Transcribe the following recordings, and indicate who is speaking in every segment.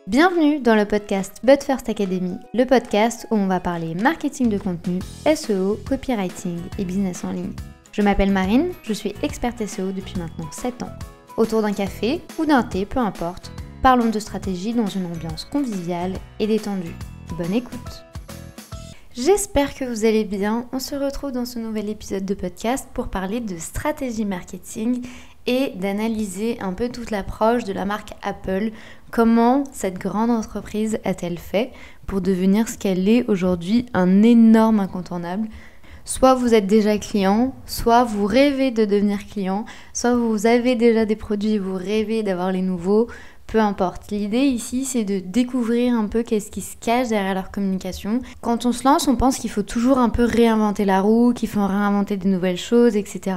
Speaker 1: Bienvenue dans le podcast But First Academy, le podcast où on va parler marketing de contenu, SEO, copywriting et business en ligne. Je m'appelle Marine, je suis experte SEO depuis maintenant 7 ans. Autour d'un café ou d'un thé, peu importe, parlons de stratégie dans une ambiance conviviale et détendue. Bonne écoute! J'espère que vous allez bien. On se retrouve dans ce nouvel épisode de podcast pour parler de stratégie marketing et d'analyser un peu toute l'approche de la marque Apple. Comment cette grande entreprise a-t-elle fait pour devenir ce qu'elle est aujourd'hui, un énorme incontournable? Soit vous êtes déjà client, soit vous rêvez de devenir client, soit vous avez déjà des produits et vous rêvez d'avoir les nouveaux. Peu importe. L'idée ici, c'est de découvrir un peu qu'est-ce qui se cache derrière leur communication. Quand on se lance, on pense qu'il faut toujours un peu réinventer la roue, qu'il faut réinventer des nouvelles choses, etc.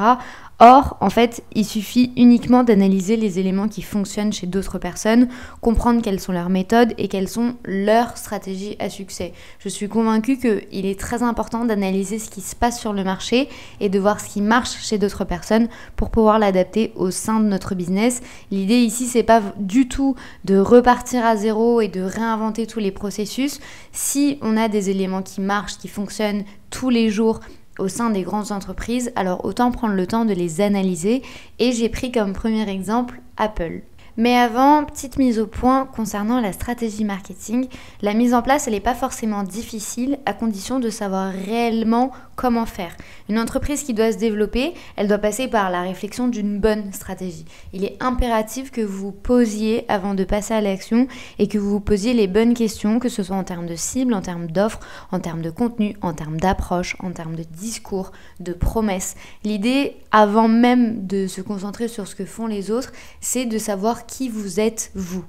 Speaker 1: Or, en fait, il suffit uniquement d'analyser les éléments qui fonctionnent chez d'autres personnes, comprendre quelles sont leurs méthodes et quelles sont leurs stratégies à succès. Je suis convaincue qu'il est très important d'analyser ce qui se passe sur le marché et de voir ce qui marche chez d'autres personnes pour pouvoir l'adapter au sein de notre business. L'idée ici, c'est pas du tout de repartir à zéro et de réinventer tous les processus. Si on a des éléments qui marchent, qui fonctionnent tous les jours au sein des grandes entreprises, alors autant prendre le temps de les analyser. Et j'ai pris comme premier exemple Apple. Mais avant, petite mise au point concernant la stratégie marketing. La mise en place, elle n'est pas forcément difficile à condition de savoir réellement comment faire. Une entreprise qui doit se développer, elle doit passer par la réflexion d'une bonne stratégie. Il est impératif que vous vous posiez avant de passer à l'action et que vous vous posiez les bonnes questions, que ce soit en termes de cible, en termes d'offres, en termes de contenu, en termes d'approche, en termes de discours, de promesses. L'idée, avant même de se concentrer sur ce que font les autres, c'est de savoir qui vous êtes vous.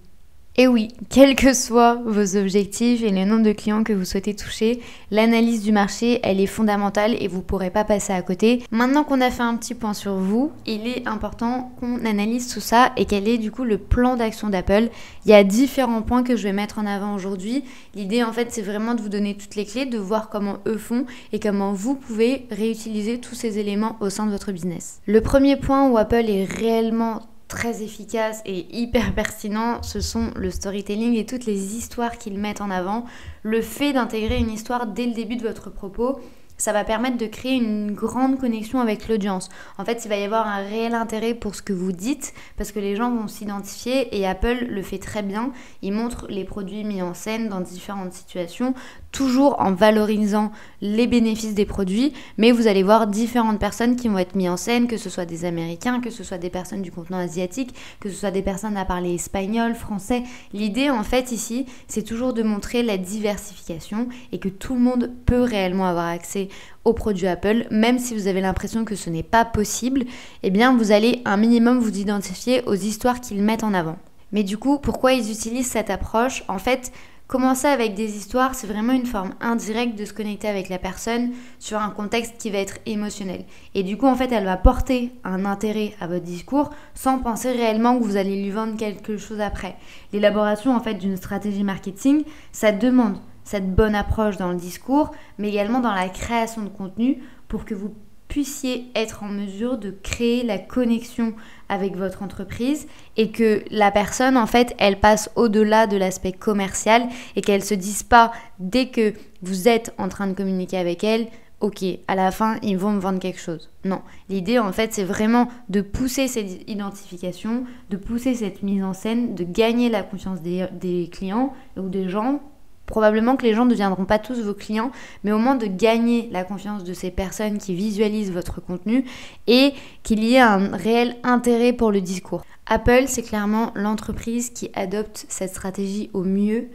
Speaker 1: Et oui, quels que soient vos objectifs et le nombre de clients que vous souhaitez toucher, l'analyse du marché, elle est fondamentale et vous ne pourrez pas passer à côté. Maintenant qu'on a fait un petit point sur vous, il est important qu'on analyse tout ça et quel est du coup le plan d'action d'Apple. Il y a différents points que je vais mettre en avant aujourd'hui. L'idée en fait, c'est vraiment de vous donner toutes les clés, de voir comment eux font et comment vous pouvez réutiliser tous ces éléments au sein de votre business. Le premier point où Apple est réellement très efficace et hyper pertinent, ce sont le storytelling et toutes les histoires qu'ils mettent en avant. Le fait d'intégrer une histoire dès le début de votre propos, ça va permettre de créer une grande connexion avec l'audience. En fait, il va y avoir un réel intérêt pour ce que vous dites parce que les gens vont s'identifier et Apple le fait très bien. Il montre les produits mis en scène dans différentes situations, toujours en valorisant les bénéfices des produits, mais vous allez voir différentes personnes qui vont être mises en scène, que ce soit des Américains, que ce soit des personnes du continent asiatique, que ce soit des personnes à parler espagnol, français. L'idée, en fait, ici, c'est toujours de montrer la diversification et que tout le monde peut réellement avoir accès aux produits Apple, même si vous avez l'impression que ce n'est pas possible, eh bien, vous allez un minimum vous identifier aux histoires qu'ils mettent en avant. Mais du coup, pourquoi ils utilisent cette approche ? En fait, commencer avec des histoires, c'est vraiment une forme indirecte de se connecter avec la personne sur un contexte qui va être émotionnel. Et du coup, en fait, elle va porter un intérêt à votre discours sans penser réellement que vous allez lui vendre quelque chose après. L'élaboration, en fait, d'une stratégie marketing, ça demande cette bonne approche dans le discours, mais également dans la création de contenu pour que vous puissiez être en mesure de créer la connexion avec votre entreprise et que la personne, en fait, elle passe au-delà de l'aspect commercial et qu'elle se dise pas, dès que vous êtes en train de communiquer avec elle, ok, à la fin, ils vont me vendre quelque chose. Non, l'idée, en fait, c'est vraiment de pousser cette identification, de pousser cette mise en scène, de gagner la confiance des clients ou des gens. Probablement que les gens ne deviendront pas tous vos clients, mais au moins de gagner la confiance de ces personnes qui visualisent votre contenu et qu'il y ait un réel intérêt pour le discours. Apple, c'est clairement l'entreprise qui adopte cette stratégie au mieux.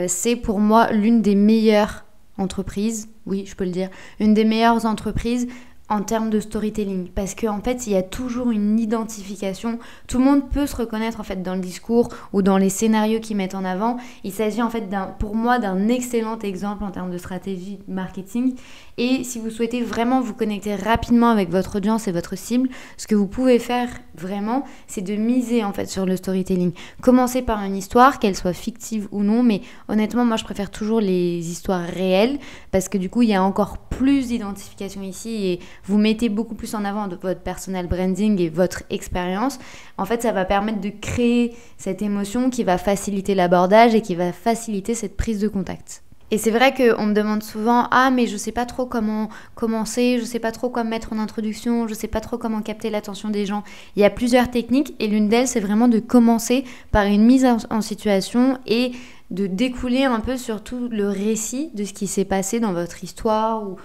Speaker 1: C'est pour moi l'une des meilleures entreprises, oui, je peux le dire, une des meilleures entreprises en termes de storytelling, parce qu'en fait il y a toujours une identification, tout le monde peut se reconnaître en fait dans le discours ou dans les scénarios qu'ils mettent en avant. Il s'agit en fait pour moi d'un excellent exemple en termes de stratégie marketing. Et si vous souhaitez vraiment vous connecter rapidement avec votre audience et votre cible, ce que vous pouvez faire vraiment, c'est de miser en fait sur le storytelling. Commencez par une histoire, qu'elle soit fictive ou non, mais honnêtement moi je préfère toujours les histoires réelles parce que du coup il y a encore plus d'identification ici et vous mettez beaucoup plus en avant votre personal branding et votre expérience, en fait, ça va permettre de créer cette émotion qui va faciliter l'abordage et qui va faciliter cette prise de contact. Et c'est vrai qu'on me demande souvent « Ah, mais je sais pas trop comment commencer, je sais pas trop quoi mettre en introduction, je sais pas trop comment capter l'attention des gens. » Il y a plusieurs techniques et l'une d'elles, c'est vraiment de commencer par une mise en situation et de découler un peu sur tout le récit de ce qui s'est passé dans votre histoire ou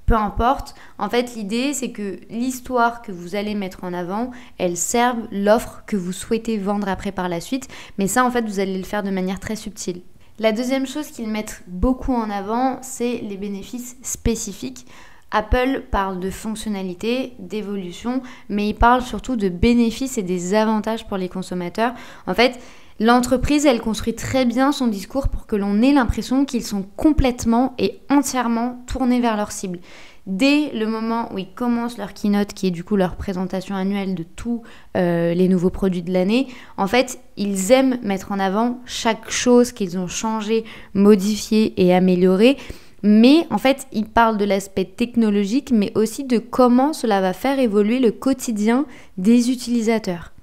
Speaker 1: peu importe. En fait, l'idée, c'est que l'histoire que vous allez mettre en avant, elle serve l'offre que vous souhaitez vendre après par la suite. Mais ça, en fait, vous allez le faire de manière très subtile. La deuxième chose qu'ils mettent beaucoup en avant, c'est les bénéfices spécifiques. Apple parle de fonctionnalité, d'évolution, mais il parle surtout de bénéfices et des avantages pour les consommateurs. En fait, l'entreprise, elle construit très bien son discours pour que l'on ait l'impression qu'ils sont complètement et entièrement tournés vers leur cible. Dès le moment où ils commencent leur keynote, qui est du coup leur présentation annuelle de tous les nouveaux produits de l'année, en fait, ils aiment mettre en avant chaque chose qu'ils ont changé, modifié et amélioré. Mais en fait, ils parlent de l'aspect technologique, mais aussi de comment cela va faire évoluer le quotidien des utilisateurs.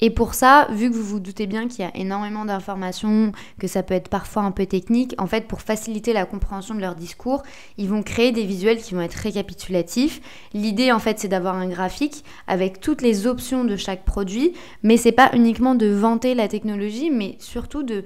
Speaker 1: Et pour ça, vu que vous vous doutez bien qu'il y a énormément d'informations, que ça peut être parfois un peu technique, en fait, pour faciliter la compréhension de leur discours, ils vont créer des visuels qui vont être récapitulatifs. L'idée, en fait, c'est d'avoir un graphique avec toutes les options de chaque produit, mais c'est pas uniquement de vanter la technologie, mais surtout de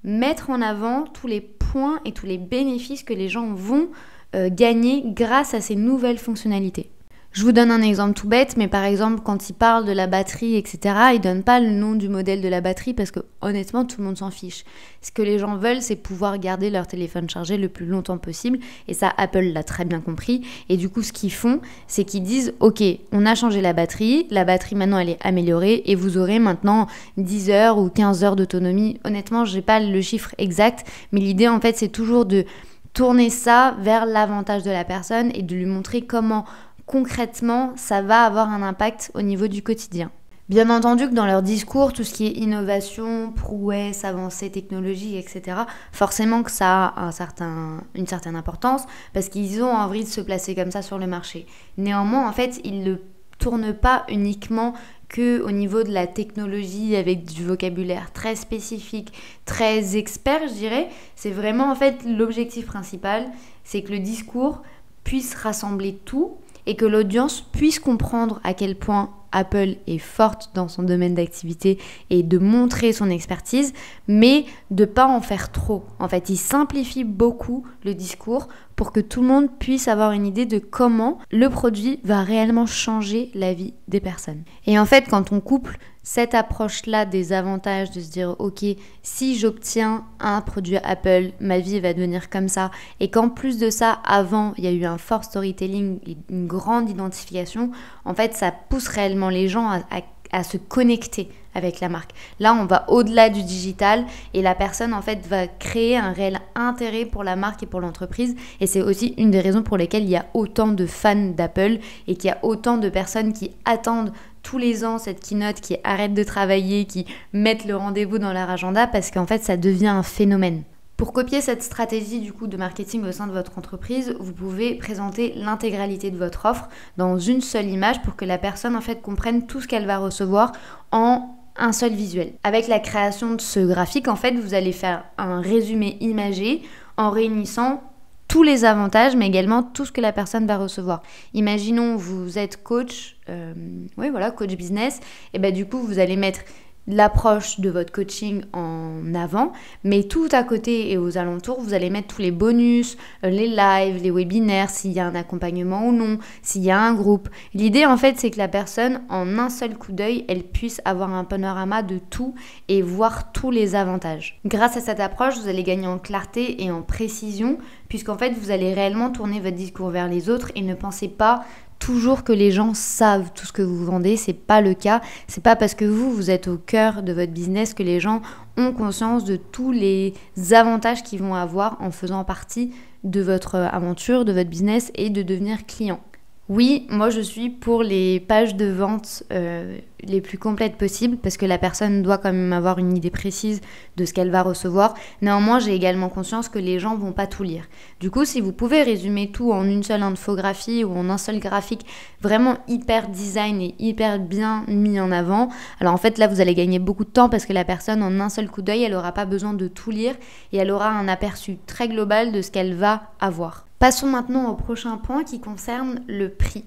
Speaker 1: mettre en avant tous les points et tous les bénéfices que les gens vont gagner grâce à ces nouvelles fonctionnalités. Je vous donne un exemple tout bête, mais par exemple, quand ils parlent de la batterie, etc., ils donnent pas le nom du modèle de la batterie parce que honnêtement, tout le monde s'en fiche. Ce que les gens veulent, c'est pouvoir garder leur téléphone chargé le plus longtemps possible. Et ça, Apple l'a très bien compris. Et du coup, ce qu'ils font, c'est qu'ils disent « Ok, on a changé la batterie maintenant, elle est améliorée et vous aurez maintenant 10 heures ou 15 heures d'autonomie. » Honnêtement, j'ai pas le chiffre exact, mais l'idée, en fait, c'est toujours de tourner ça vers l'avantage de la personne et de lui montrer comment concrètement, ça va avoir un impact au niveau du quotidien. Bien entendu que dans leur discours, tout ce qui est innovation, prouesse, avancée technologique, etc., forcément que ça a une certaine importance parce qu'ils ont envie de se placer comme ça sur le marché. Néanmoins, en fait, ils ne tournent pas uniquement qu'au niveau de la technologie avec du vocabulaire très spécifique, très expert, je dirais. C'est vraiment, en fait, l'objectif principal, c'est que le discours puisse rassembler tout et que l'audience puisse comprendre à quel point Apple est forte dans son domaine d'activité et de montrer son expertise, mais de ne pas en faire trop. En fait, il simplifie beaucoup le discours pour que tout le monde puisse avoir une idée de comment le produit va réellement changer la vie des personnes. Et en fait, quand on couple cette approche-là des avantages de se dire « Ok, si j'obtiens un produit Apple, ma vie va devenir comme ça. » Et qu'en plus de ça, avant, il y a eu un fort storytelling, une grande identification. En fait, ça pousse réellement les gens à se connecter avec la marque. Là, on va au-delà du digital et la personne, en fait, va créer un réel intérêt pour la marque et pour l'entreprise. Et c'est aussi une des raisons pour lesquelles il y a autant de fans d'Apple et qu'il y a autant de personnes qui attendent tous les ans cette keynote, qui arrêtent de travailler, qui mettent le rendez-vous dans leur agenda parce qu'en fait, ça devient un phénomène. Pour copier cette stratégie du coup de marketing au sein de votre entreprise, vous pouvez présenter l'intégralité de votre offre dans une seule image pour que la personne en fait comprenne tout ce qu'elle va recevoir en un seul visuel. Avec la création de ce graphique, en fait, vous allez faire un résumé imagé en réunissant tous les avantages, mais également tout ce que la personne va recevoir. Imaginons, vous êtes coach, coach business, et ben du coup, vous allez mettre l'approche de votre coaching en avant, mais tout à côté et aux alentours, vous allez mettre tous les bonus, les lives, les webinaires, s'il y a un accompagnement ou non, s'il y a un groupe. L'idée, en fait, c'est que la personne, en un seul coup d'œil, elle puisse avoir un panorama de tout et voir tous les avantages. Grâce à cette approche, vous allez gagner en clarté et en précision, puisqu'en fait, vous allez réellement tourner votre discours vers les autres et ne pensez pas toujours que les gens savent tout ce que vous vendez, c'est pas le cas. C'est pas parce que vous êtes au cœur de votre business que les gens ont conscience de tous les avantages qu'ils vont avoir en faisant partie de votre aventure, de votre business et de devenir client. Oui, moi je suis pour les pages de vente les plus complètes possibles parce que la personne doit quand même avoir une idée précise de ce qu'elle va recevoir. Néanmoins, j'ai également conscience que les gens vont pas tout lire. Du coup, si vous pouvez résumer tout en une seule infographie ou en un seul graphique vraiment hyper design et hyper bien mis en avant, alors en fait là vous allez gagner beaucoup de temps parce que la personne en un seul coup d'œil, elle n'aura pas besoin de tout lire et elle aura un aperçu très global de ce qu'elle va avoir. Passons maintenant au prochain point qui concerne le prix.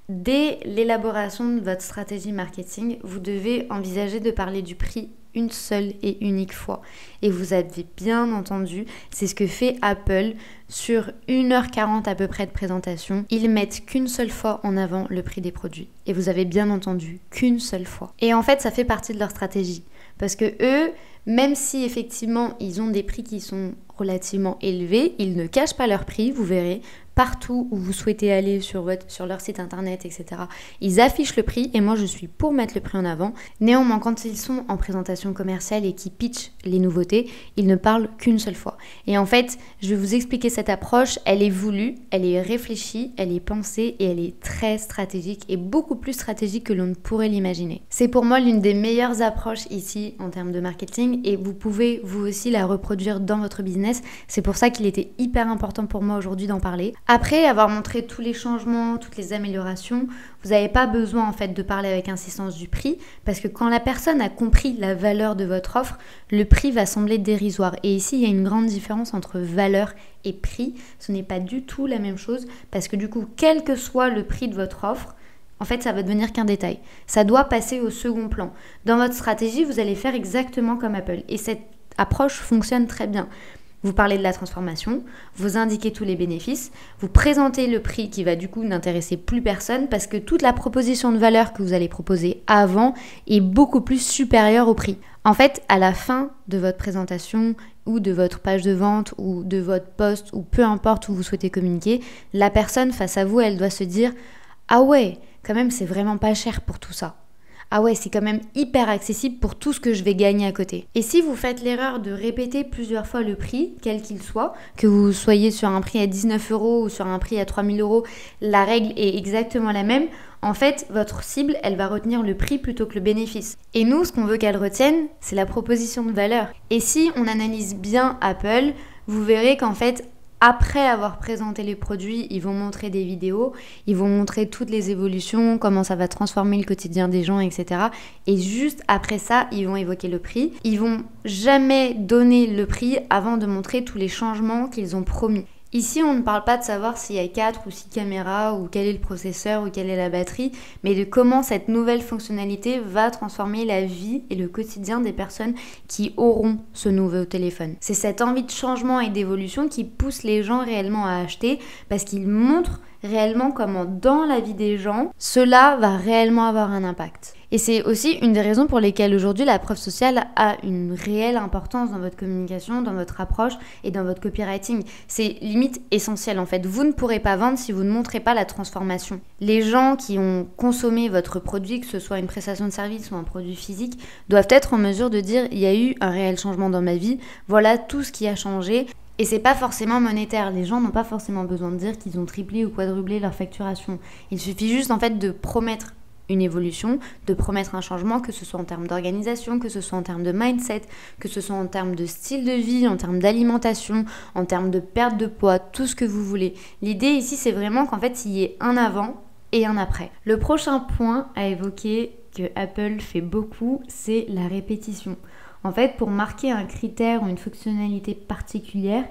Speaker 1: Dès l'élaboration de votre stratégie marketing, vous devez envisager de parler du prix une seule et unique fois. Et vous avez bien entendu, c'est ce que fait Apple sur 1h40 à peu près de présentation. Ils mettent qu'une seule fois en avant le prix des produits. Et vous avez bien entendu, qu'une seule fois. Et en fait, ça fait partie de leur stratégie. Parce que eux, même si effectivement ils ont des prix qui sont relativement élevés, ils ne cachent pas leur prix, vous verrez. Partout où vous souhaitez aller sur leur site internet, etc. Ils affichent le prix et moi je suis pour mettre le prix en avant. Néanmoins, quand ils sont en présentation commerciale et qu'ils pitchent les nouveautés, ils ne parlent qu'une seule fois. Et en fait, je vais vous expliquer cette approche. Elle est voulue, elle est réfléchie, elle est pensée et elle est très stratégique et beaucoup plus stratégique que l'on ne pourrait l'imaginer. C'est pour moi l'une des meilleures approches ici en termes de marketing et vous pouvez vous aussi la reproduire dans votre business. C'est pour ça qu'il était hyper important pour moi aujourd'hui d'en parler. Après avoir montré tous les changements, toutes les améliorations, vous n'avez pas besoin en fait de parler avec insistance du prix parce que quand la personne a compris la valeur de votre offre, le prix va sembler dérisoire. Et ici, il y a une grande différence entre valeur et prix. Ce n'est pas du tout la même chose parce que du coup, quel que soit le prix de votre offre, en fait, ça va devenir qu'un détail. Ça doit passer au second plan. Dans votre stratégie, vous allez faire exactement comme Apple. Et cette approche fonctionne très bien. Vous parlez de la transformation, vous indiquez tous les bénéfices, vous présentez le prix qui va du coup n'intéresser plus personne parce que toute la proposition de valeur que vous allez proposer avant est beaucoup plus supérieure au prix. En fait, à la fin de votre présentation ou de votre page de vente ou de votre post ou peu importe où vous souhaitez communiquer, la personne face à vous, elle doit se dire « Ah ouais, quand même c'est vraiment pas cher pour tout ça ». Ah ouais, c'est quand même hyper accessible pour tout ce que je vais gagner à côté. Et si vous faites l'erreur de répéter plusieurs fois le prix, quel qu'il soit, que vous soyez sur un prix à 19 € ou sur un prix à 3000 €, la règle est exactement la même. En fait, votre cible, elle va retenir le prix plutôt que le bénéfice. Et nous, ce qu'on veut qu'elle retienne, c'est la proposition de valeur. Et si on analyse bien Apple, vous verrez qu'en fait, après avoir présenté les produits, ils vont montrer des vidéos, ils vont montrer toutes les évolutions, comment ça va transformer le quotidien des gens, etc. Et juste après ça, ils vont évoquer le prix. Ils vont jamais donner le prix avant de montrer tous les changements qu'ils ont promis. Ici, on ne parle pas de savoir s'il y a 4 ou 6 caméras ou quel est le processeur ou quelle est la batterie, mais de comment cette nouvelle fonctionnalité va transformer la vie et le quotidien des personnes qui auront ce nouveau téléphone. C'est cette envie de changement et d'évolution qui pousse les gens réellement à acheter parce qu'ils montrent réellement comment dans la vie des gens, cela va réellement avoir un impact. Et c'est aussi une des raisons pour lesquelles aujourd'hui la preuve sociale a une réelle importance dans votre communication, dans votre approche et dans votre copywriting. C'est limite essentiel en fait. Vous ne pourrez pas vendre si vous ne montrez pas la transformation. Les gens qui ont consommé votre produit, que ce soit une prestation de service ou un produit physique, doivent être en mesure de dire « il y a eu un réel changement dans ma vie, voilà tout ce qui a changé ». Et c'est pas forcément monétaire. Les gens n'ont pas forcément besoin de dire qu'ils ont triplé ou quadruplé leur facturation. Il suffit juste en fait de promettre une évolution, de promettre un changement, que ce soit en termes d'organisation, que ce soit en termes de mindset, que ce soit en termes de style de vie, en termes d'alimentation, en termes de perte de poids, tout ce que vous voulez. L'idée ici, c'est vraiment qu'en fait, il y ait un avant et un après. Le prochain point à évoquer que Apple fait beaucoup, c'est la répétition. En fait, pour marquer un critère ou une fonctionnalité particulière,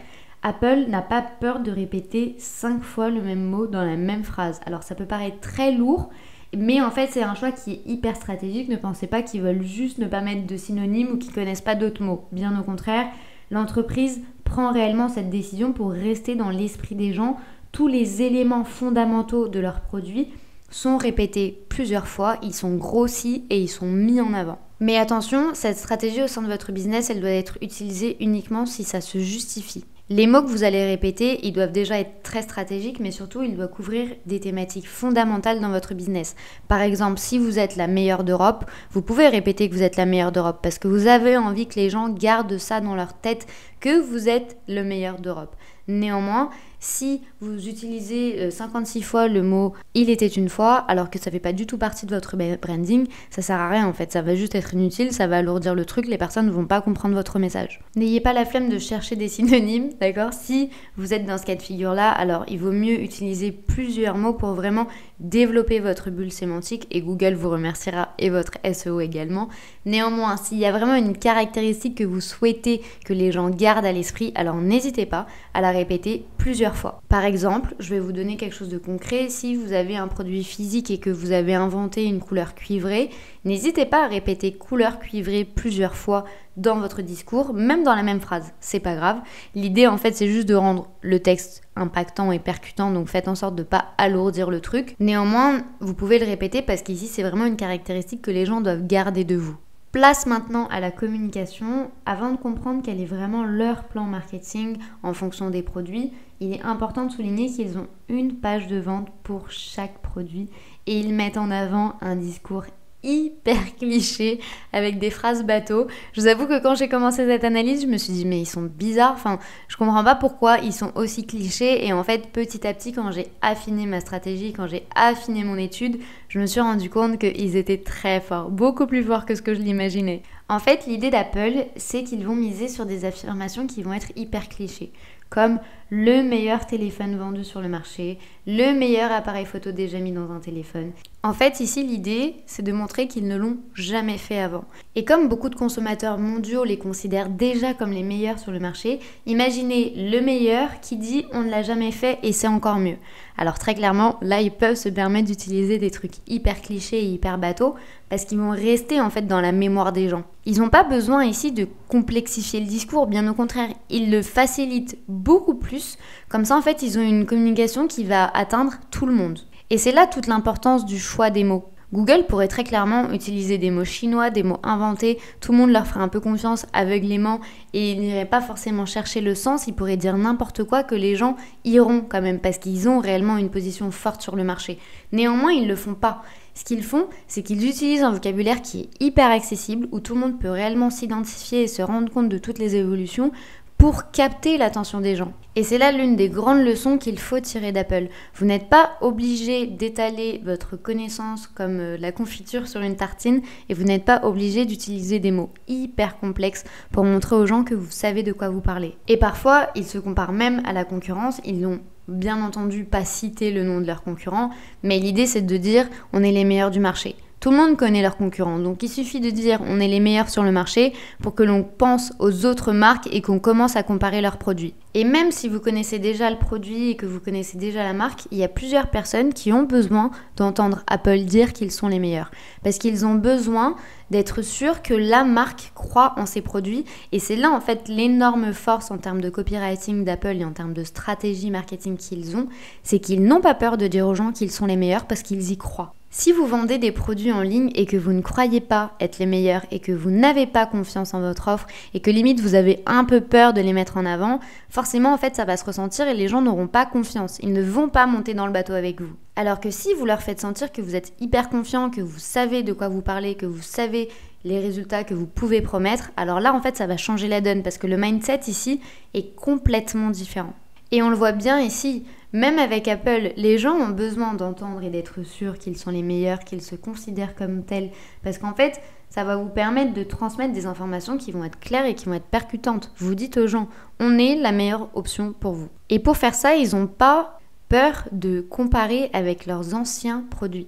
Speaker 1: Apple n'a pas peur de répéter 5 fois le même mot dans la même phrase. Alors ça peut paraître très lourd, mais en fait c'est un choix qui est hyper stratégique. Ne pensez pas qu'ils veulent juste ne pas mettre de synonymes ou qu'ils ne connaissent pas d'autres mots. Bien au contraire, l'entreprise prend réellement cette décision pour rester dans l'esprit des gens. Tous les éléments fondamentaux de leurs produits sont répétés plusieurs fois, ils sont grossis et ils sont mis en avant. Mais attention, cette stratégie au sein de votre business, elle doit être utilisée uniquement si ça se justifie. Les mots que vous allez répéter, ils doivent déjà être très stratégiques, mais surtout, ils doivent couvrir des thématiques fondamentales dans votre business. Par exemple, si vous êtes la meilleure d'Europe, vous pouvez répéter que vous êtes la meilleure d'Europe parce que vous avez envie que les gens gardent ça dans leur tête, que vous êtes le meilleur d'Europe. Néanmoins, Si vous utilisez 56 fois le mot « il était une fois », alors que ça fait pas du tout partie de votre branding, ça sert à rien en fait, ça va juste être inutile, ça va alourdir le truc, les personnes ne vont pas comprendre votre message. N'ayez pas la flemme de chercher des synonymes, d'accord? Si vous êtes dans ce cas de figure-là, alors il vaut mieux utiliser plusieurs mots pour vraiment développer votre bulle sémantique et Google vous remerciera et votre SEO également. Néanmoins, s'il y a vraiment une caractéristique que vous souhaitez que les gens gardent à l'esprit, alors n'hésitez pas à la répéter plusieurs fois. Par exemple, je vais vous donner quelque chose de concret. Si vous avez un produit physique et que vous avez inventé une couleur cuivrée, n'hésitez pas à répéter couleur cuivrée plusieurs fois dans votre discours, même dans la même phrase. C'est pas grave. L'idée, en fait, c'est juste de rendre le texte impactant et percutant, donc faites en sorte de ne pas alourdir le truc. Néanmoins, vous pouvez le répéter parce qu'ici, c'est vraiment une caractéristique que les gens doivent garder de vous. Place maintenant à la communication. Avant de comprendre quel est vraiment leur plan marketing en fonction des produits, il est important de souligner qu'ils ont une page de vente pour chaque produit et ils mettent en avant un discours hyper cliché avec des phrases bateau. Je vous avoue que quand j'ai commencé cette analyse, je me suis dit mais ils sont bizarres, enfin je comprends pas pourquoi ils sont aussi clichés et en fait petit à petit quand j'ai affiné ma stratégie, quand j'ai affiné mon étude, je me suis rendu compte qu'ils étaient très forts, beaucoup plus forts que ce que je l'imaginais. En fait l'idée d'Apple c'est qu'ils vont miser sur des affirmations qui vont être hyper clichés comme le meilleur téléphone vendu sur le marché, le meilleur appareil photo déjà mis dans un téléphone. En fait, ici, l'idée, c'est de montrer qu'ils ne l'ont jamais fait avant. Et comme beaucoup de consommateurs mondiaux les considèrent déjà comme les meilleurs sur le marché, imaginez le meilleur qui dit « on ne l'a jamais fait et c'est encore mieux ». Alors très clairement, là, ils peuvent se permettre d'utiliser des trucs hyper clichés et hyper bateaux parce qu'ils vont rester en fait dans la mémoire des gens. Ils n'ont pas besoin ici de complexifier le discours, bien au contraire, ils le facilitent beaucoup plus. Comme ça, en fait, ils ont une communication qui va atteindre tout le monde. Et c'est là toute l'importance du choix des mots. Google pourrait très clairement utiliser des mots chinois, des mots inventés, tout le monde leur ferait un peu confiance aveuglément et ils n'iraient pas forcément chercher le sens, ils pourraient dire n'importe quoi que les gens iront quand même parce qu'ils ont réellement une position forte sur le marché. Néanmoins, ils ne le font pas. Ce qu'ils font, c'est qu'ils utilisent un vocabulaire qui est hyper accessible, où tout le monde peut réellement s'identifier et se rendre compte de toutes les évolutions pour capter l'attention des gens. Et c'est là l'une des grandes leçons qu'il faut tirer d'Apple. Vous n'êtes pas obligé d'étaler votre connaissance comme la confiture sur une tartine et vous n'êtes pas obligé d'utiliser des mots hyper complexes pour montrer aux gens que vous savez de quoi vous parlez. Et parfois, ils se comparent même à la concurrence, ils n'ont bien entendu pas cité le nom de leur concurrent, mais l'idée c'est de dire on est les meilleurs du marché. Tout le monde connaît leurs concurrents, donc il suffit de dire on est les meilleurs sur le marché pour que l'on pense aux autres marques et qu'on commence à comparer leurs produits. Et même si vous connaissez déjà le produit et que vous connaissez déjà la marque, il y a plusieurs personnes qui ont besoin d'entendre Apple dire qu'ils sont les meilleurs. Parce qu'ils ont besoin d'être sûrs que la marque croit en ses produits. Et c'est là en fait l'énorme force en termes de copywriting d'Apple et en termes de stratégie marketing qu'ils ont, c'est qu'ils n'ont pas peur de dire aux gens qu'ils sont les meilleurs parce qu'ils y croient. Si vous vendez des produits en ligne et que vous ne croyez pas être les meilleurs et que vous n'avez pas confiance en votre offre et que limite vous avez un peu peur de les mettre en avant, forcément en fait ça va se ressentir et les gens n'auront pas confiance. Ils ne vont pas monter dans le bateau avec vous. Alors que si vous leur faites sentir que vous êtes hyper confiant, que vous savez de quoi vous parlez, que vous savez les résultats que vous pouvez promettre, alors là en fait ça va changer la donne parce que le mindset ici est complètement différent. Et on le voit bien ici, même avec Apple, les gens ont besoin d'entendre et d'être sûrs qu'ils sont les meilleurs, qu'ils se considèrent comme tels. Parce qu'en fait, ça va vous permettre de transmettre des informations qui vont être claires et qui vont être percutantes. Vous dites aux gens, on est la meilleure option pour vous. Et pour faire ça, ils n'ont pas peur de comparer avec leurs anciens produits.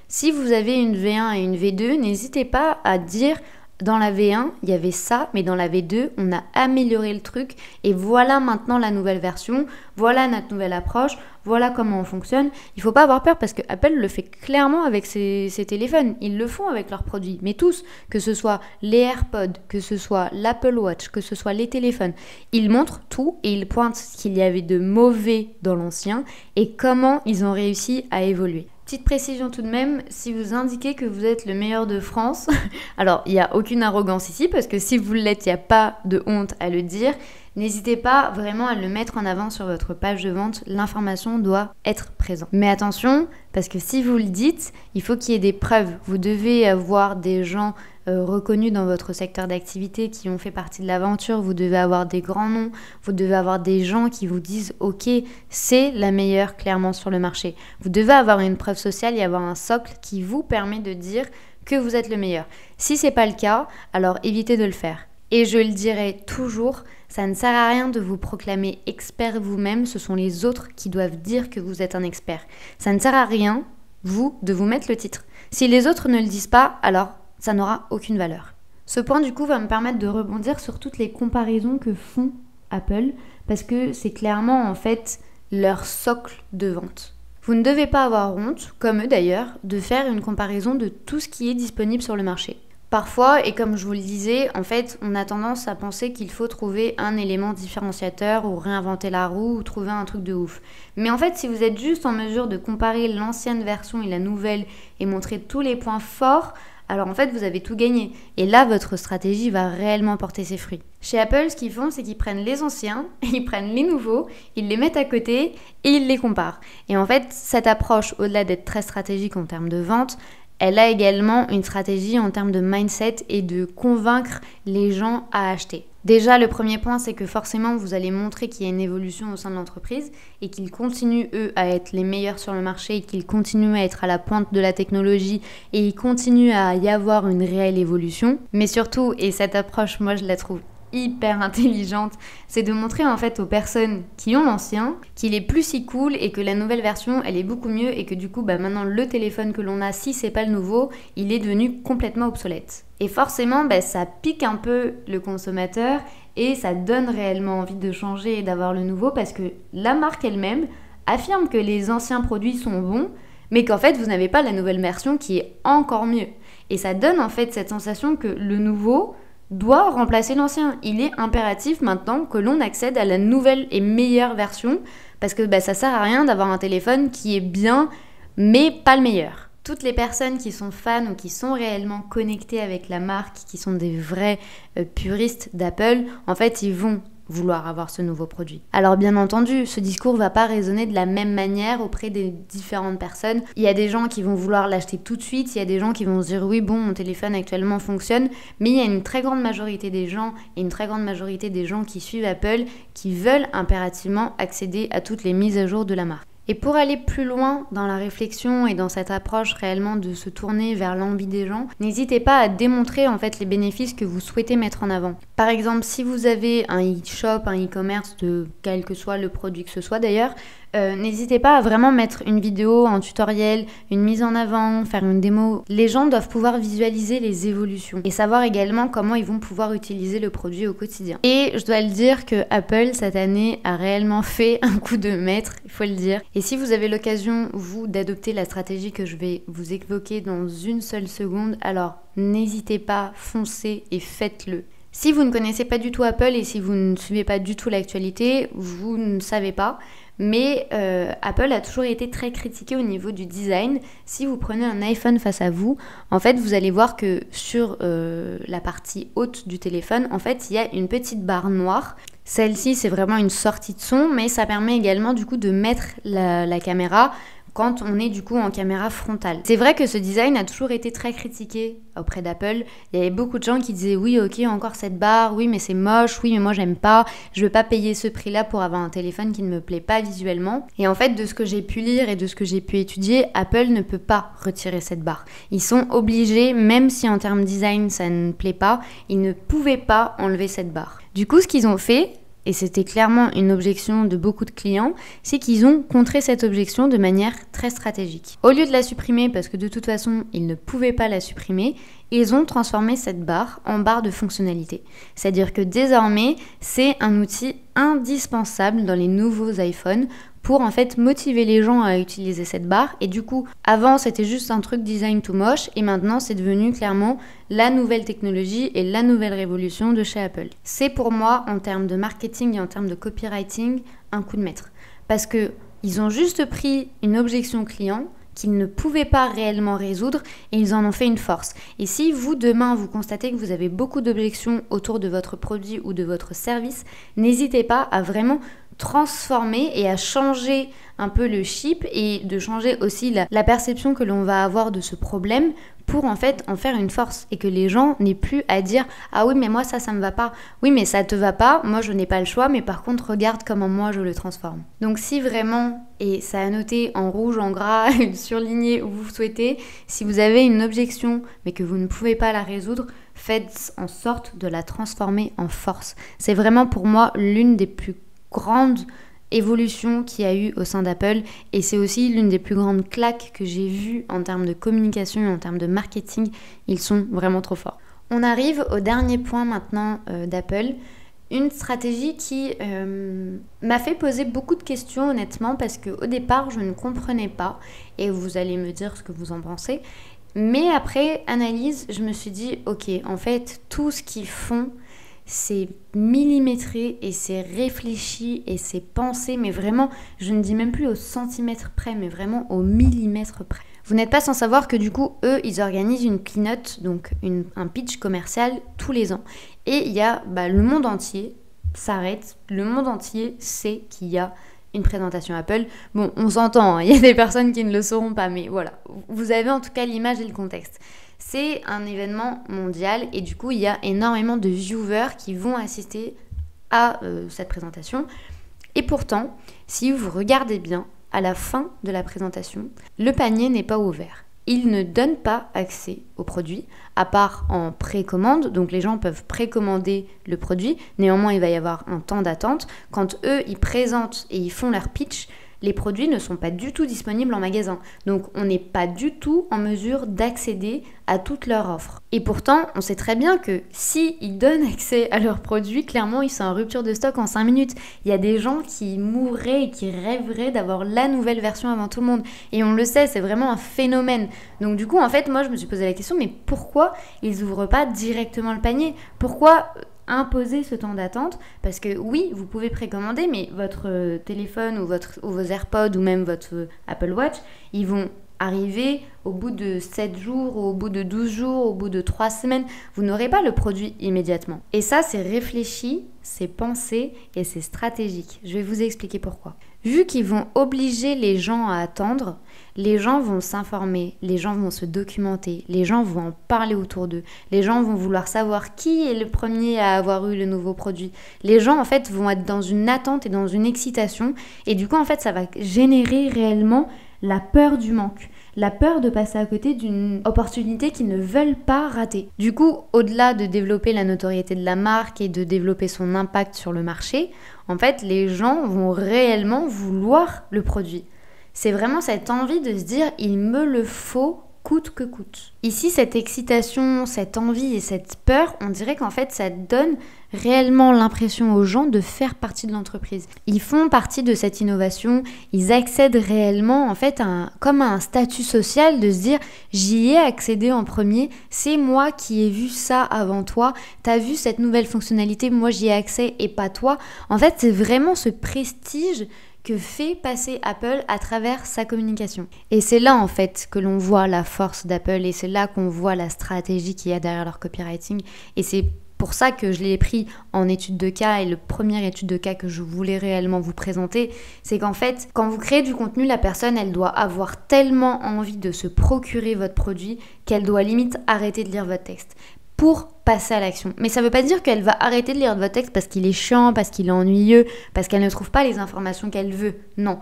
Speaker 1: Si vous avez une V1 et une V2, n'hésitez pas à dire dans la V1, il y avait ça, mais dans la V2, on a amélioré le truc et voilà maintenant la nouvelle version, voilà notre nouvelle approche, voilà comment on fonctionne. Il ne faut pas avoir peur parce que Apple le fait clairement avec ses téléphones. Ils le font avec leurs produits, mais tous, que ce soit les AirPods, que ce soit l'Apple Watch, que ce soit les téléphones. Ils montrent tout et ils pointent ce qu'il y avait de mauvais dans l'ancien et comment ils ont réussi à évoluer. Petite précision tout de même, si vous indiquez que vous êtes le meilleur de France, alors il n'y a aucune arrogance ici parce que si vous l'êtes, il n'y a pas de honte à le dire. N'hésitez pas vraiment à le mettre en avant sur votre page de vente, l'information doit être présente. Mais attention, parce que si vous le dites, il faut qu'il y ait des preuves. Vous devez avoir des gens reconnus dans votre secteur d'activité qui ont fait partie de l'aventure, vous devez avoir des grands noms, vous devez avoir des gens qui vous disent « Ok, c'est la meilleure clairement sur le marché ». Vous devez avoir une preuve sociale et avoir un socle qui vous permet de dire que vous êtes le meilleur. Si ce n'est pas le cas, alors évitez de le faire. Et je le dirai toujours, ça ne sert à rien de vous proclamer expert vous-même, ce sont les autres qui doivent dire que vous êtes un expert. Ça ne sert à rien, vous, de vous mettre le titre. Si les autres ne le disent pas, alors ça n'aura aucune valeur. Ce point du coup va me permettre de rebondir sur toutes les comparaisons que font Apple, parce que c'est clairement en fait leur socle de vente. Vous ne devez pas avoir honte, comme eux d'ailleurs, de faire une comparaison de tout ce qui est disponible sur le marché. Parfois, et comme je vous le disais, en fait, on a tendance à penser qu'il faut trouver un élément différenciateur ou réinventer la roue ou trouver un truc de ouf. Mais en fait, si vous êtes juste en mesure de comparer l'ancienne version et la nouvelle et montrer tous les points forts, alors en fait, vous avez tout gagné. Et là, votre stratégie va réellement porter ses fruits. Chez Apple, ce qu'ils font, c'est qu'ils prennent les anciens, ils prennent les nouveaux, ils les mettent à côté et ils les comparent. Et en fait, cette approche, au-delà d'être très stratégique en termes de vente, elle a également une stratégie en termes de mindset et de convaincre les gens à acheter. Déjà, le premier point, c'est que forcément, vous allez montrer qu'il y a une évolution au sein de l'entreprise et qu'ils continuent, eux, à être les meilleurs sur le marché et qu'ils continuent à être à la pointe de la technologie et il continue à y avoir une réelle évolution. Mais surtout, et cette approche, moi, je la trouve hyper intelligente, c'est de montrer en fait aux personnes qui ont l'ancien qu'il est plus si cool et que la nouvelle version elle est beaucoup mieux et que du coup maintenant le téléphone que l'on a, si c'est pas le nouveau, il est devenu complètement obsolète. Et forcément ça pique un peu le consommateur et ça donne réellement envie de changer et d'avoir le nouveau parce que la marque elle-même affirme que les anciens produits sont bons mais qu'en fait vous n'avez pas la nouvelle version qui est encore mieux. Et ça donne en fait cette sensation que le nouveau doit remplacer l'ancien. Il est impératif maintenant que l'on accède à la nouvelle et meilleure version parce que ça sert à rien d'avoir un téléphone qui est bien mais pas le meilleur. Toutes les personnes qui sont fans ou qui sont réellement connectées avec la marque, qui sont des vrais puristes d'Apple, en fait ils vont vouloir avoir ce nouveau produit. Alors bien entendu, ce discours va pas résonner de la même manière auprès des différentes personnes. Il y a des gens qui vont vouloir l'acheter tout de suite, il y a des gens qui vont se dire oui bon mon téléphone actuellement fonctionne, mais il y a une très grande majorité des gens et une très grande majorité des gens qui suivent Apple qui veulent impérativement accéder à toutes les mises à jour de la marque. Et pour aller plus loin dans la réflexion et dans cette approche réellement de se tourner vers l'envie des gens, n'hésitez pas à démontrer en fait les bénéfices que vous souhaitez mettre en avant. Par exemple, si vous avez un e-shop, un e-commerce de quel que soit le produit que ce soit d'ailleurs, n'hésitez pas à vraiment mettre une vidéo, un tutoriel, une mise en avant, faire une démo. Les gens doivent pouvoir visualiser les évolutions et savoir également comment ils vont pouvoir utiliser le produit au quotidien. Et je dois le dire que Apple cette année a réellement fait un coup de maître, il faut le dire. Et si vous avez l'occasion, vous, d'adopter la stratégie que je vais vous évoquer dans une seule seconde, alors n'hésitez pas, foncez et faites-le. Si vous ne connaissez pas du tout Apple et si vous ne suivez pas du tout l'actualité, vous ne savez pas. Mais Apple a toujours été très critiqué au niveau du design. Si vous prenez un iPhone face à vous, en fait, vous allez voir que sur la partie haute du téléphone, en fait, il y a une petite barre noire. Celle-ci, c'est vraiment une sortie de son, mais ça permet également du coup de mettre la caméra quand on est du coup en caméra frontale. C'est vrai que ce design a toujours été très critiqué auprès d'Apple. Il y avait beaucoup de gens qui disaient oui ok encore cette barre, oui mais c'est moche, oui mais moi j'aime pas, je veux pas payer ce prix là pour avoir un téléphone qui ne me plaît pas visuellement. Et en fait de ce que j'ai pu lire et de ce que j'ai pu étudier, Apple ne peut pas retirer cette barre. Ils sont obligés, même si en termes design ça ne plaît pas, ils ne pouvaient pas enlever cette barre. Du coup ce qu'ils ont fait, et c'était clairement une objection de beaucoup de clients, c'est qu'ils ont contré cette objection de manière très stratégique. Au lieu de la supprimer, parce que de toute façon, ils ne pouvaient pas la supprimer, ils ont transformé cette barre en barre de fonctionnalité. C'est-à-dire que désormais, c'est un outil indispensable dans les nouveaux iPhones pour en fait motiver les gens à utiliser cette barre. Et du coup, avant c'était juste un truc design tout moche et maintenant c'est devenu clairement la nouvelle technologie et la nouvelle révolution de chez Apple. C'est pour moi, en termes de marketing et en termes de copywriting, un coup de maître. Parce que ils ont juste pris une objection client qu'ils ne pouvaient pas réellement résoudre et ils en ont fait une force. Et si vous, demain, vous constatez que vous avez beaucoup d'objections autour de votre produit ou de votre service, n'hésitez pas à vraiment transformer et à changer un peu le chip et de changer aussi la perception que l'on va avoir de ce problème pour en fait en faire une force et que les gens n'aient plus à dire « Ah oui mais moi ça me va pas, oui mais ça te va pas, moi je n'ai pas le choix mais par contre regarde comment moi je le transforme ». Donc si vraiment, et ça a noté en rouge, en gras, surligné où vous souhaitez, si vous avez une objection mais que vous ne pouvez pas la résoudre, faites en sorte de la transformer en force. C'est vraiment pour moi l'une des plus grande évolution qu'il y a eu au sein d'Apple et c'est aussi l'une des plus grandes claques que j'ai vues en termes de communication et en termes de marketing. Ils sont vraiment trop forts. On arrive au dernier point maintenant d'Apple, une stratégie qui m'a fait poser beaucoup de questions honnêtement parce qu'au départ je ne comprenais pas et vous allez me dire ce que vous en pensez, mais après analyse je me suis dit ok, en fait tout ce qu'ils font c'est millimétré et c'est réfléchi et c'est pensé, mais vraiment, je ne dis même plus au centimètre près, mais vraiment au millimètre près. Vous n'êtes pas sans savoir que du coup, eux, ils organisent une keynote, donc un pitch commercial tous les ans. Et il y a le monde entier s'arrête, le monde entier sait qu'il y a une présentation Apple. Bon, on s'entend, il y a des personnes qui ne le sauront pas, mais voilà, vous avez en tout cas l'image et le contexte. C'est un événement mondial et du coup, il y a énormément de viewers qui vont assister à cette présentation. Et pourtant, si vous regardez bien, à la fin de la présentation, le panier n'est pas ouvert. Il ne donne pas accès au produit, à part en précommande. Donc les gens peuvent précommander le produit. Néanmoins, il va y avoir un temps d'attente. Quand eux, ils présentent et ils font leur pitch, les produits ne sont pas du tout disponibles en magasin. Donc on n'est pas du tout en mesure d'accéder à toute leur offre. Et pourtant, on sait très bien que s'ils donnent accès à leurs produits, clairement ils sont en rupture de stock en 5 minutes. Il y a des gens qui mourraient et qui rêveraient d'avoir la nouvelle version avant tout le monde. Et on le sait, c'est vraiment un phénomène. Donc du coup, en fait, moi je me suis posé la question, mais pourquoi ils n'ouvrent pas directement le panier ? Pourquoi imposer ce temps d'attente? Parce que oui, vous pouvez précommander, mais votre téléphone ou vos AirPods ou même votre Apple Watch, ils vont arriver au bout de 7 jours, au bout de 12 jours, au bout de 3 semaines. Vous n'aurez pas le produit immédiatement. Et ça, c'est réfléchi, c'est pensé et c'est stratégique. Je vais vous expliquer pourquoi. Vu qu'ils vont obliger les gens à attendre, les gens vont s'informer, les gens vont se documenter, les gens vont en parler autour d'eux, les gens vont vouloir savoir qui est le premier à avoir eu le nouveau produit. Les gens, en fait, vont être dans une attente et dans une excitation et du coup, en fait, ça va générer réellement la peur du manque, la peur de passer à côté d'une opportunité qu'ils ne veulent pas rater. Du coup, au-delà de développer la notoriété de la marque et de développer son impact sur le marché, en fait, les gens vont réellement vouloir le produit. C'est vraiment cette envie de se dire « il me le faut » coûte que coûte. Ici, cette excitation, cette envie et cette peur, on dirait qu'en fait, ça donne réellement l'impression aux gens de faire partie de l'entreprise. Ils font partie de cette innovation, ils accèdent réellement en fait comme à un statut social de se dire « j'y ai accédé en premier, c'est moi qui ai vu ça avant toi, t'as vu cette nouvelle fonctionnalité, moi j'y ai accès et pas toi ». En fait, c'est vraiment ce prestige que fait passer Apple à travers sa communication. Et c'est là en fait que l'on voit la force d'Apple et c'est là qu'on voit la stratégie qu'il y a derrière leur copywriting. Et c'est pour ça que je l'ai pris en étude de cas et le premier étude de cas que je voulais réellement vous présenter, c'est qu'en fait, quand vous créez du contenu, la personne, elle doit avoir tellement envie de se procurer votre produit qu'elle doit limite arrêter de lire votre texte pour passer à l'action. Mais ça veut pas dire qu'elle va arrêter de lire votre texte parce qu'il est chiant, parce qu'il est ennuyeux, parce qu'elle ne trouve pas les informations qu'elle veut. Non.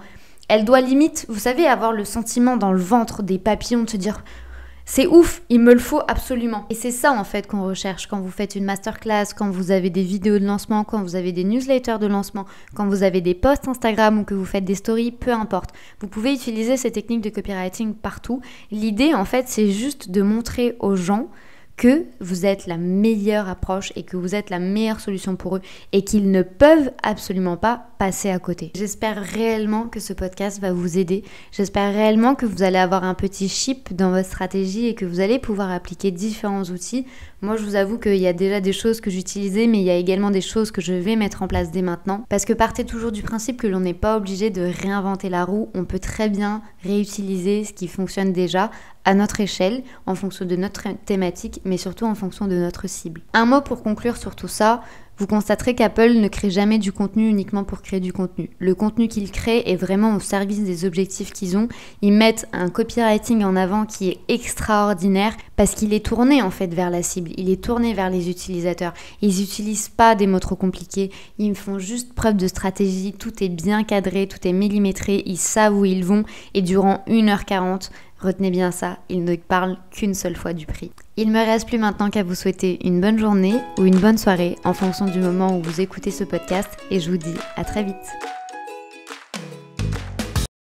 Speaker 1: Elle doit limite, vous savez, avoir le sentiment dans le ventre des papillons de se dire « c'est ouf, il me le faut absolument ». Et c'est ça en fait qu'on recherche quand vous faites une masterclass, quand vous avez des vidéos de lancement, quand vous avez des newsletters de lancement, quand vous avez des posts Instagram ou que vous faites des stories, peu importe. Vous pouvez utiliser ces techniques de copywriting partout. L'idée en fait, c'est juste de montrer aux gens que vous êtes la meilleure approche et que vous êtes la meilleure solution pour eux et qu'ils ne peuvent absolument pas passer à côté. J'espère réellement que ce podcast va vous aider. J'espère réellement que vous allez avoir un petit chip dans votre stratégie et que vous allez pouvoir appliquer différents outils. Moi, je vous avoue qu'il y a déjà des choses que j'utilisais, mais il y a également des choses que je vais mettre en place dès maintenant. Parce que partez toujours du principe que l'on n'est pas obligé de réinventer la roue. On peut très bien réutiliser ce qui fonctionne déjà à notre échelle, en fonction de notre thématique, mais surtout en fonction de notre cible. Un mot pour conclure sur tout ça, vous constaterez qu'Apple ne crée jamais du contenu uniquement pour créer du contenu. Le contenu qu'ils créent est vraiment au service des objectifs qu'ils ont. Ils mettent un copywriting en avant qui est extraordinaire parce qu'il est tourné en fait vers la cible, il est tourné vers les utilisateurs. Ils n'utilisent pas des mots trop compliqués, ils font juste preuve de stratégie, tout est bien cadré, tout est millimétré, ils savent où ils vont et durant 1h40, retenez bien ça, ils ne parlent qu'une seule fois du prix. Il me reste plus maintenant qu'à vous souhaiter une bonne journée ou une bonne soirée en fonction du moment où vous écoutez ce podcast et je vous dis à très vite.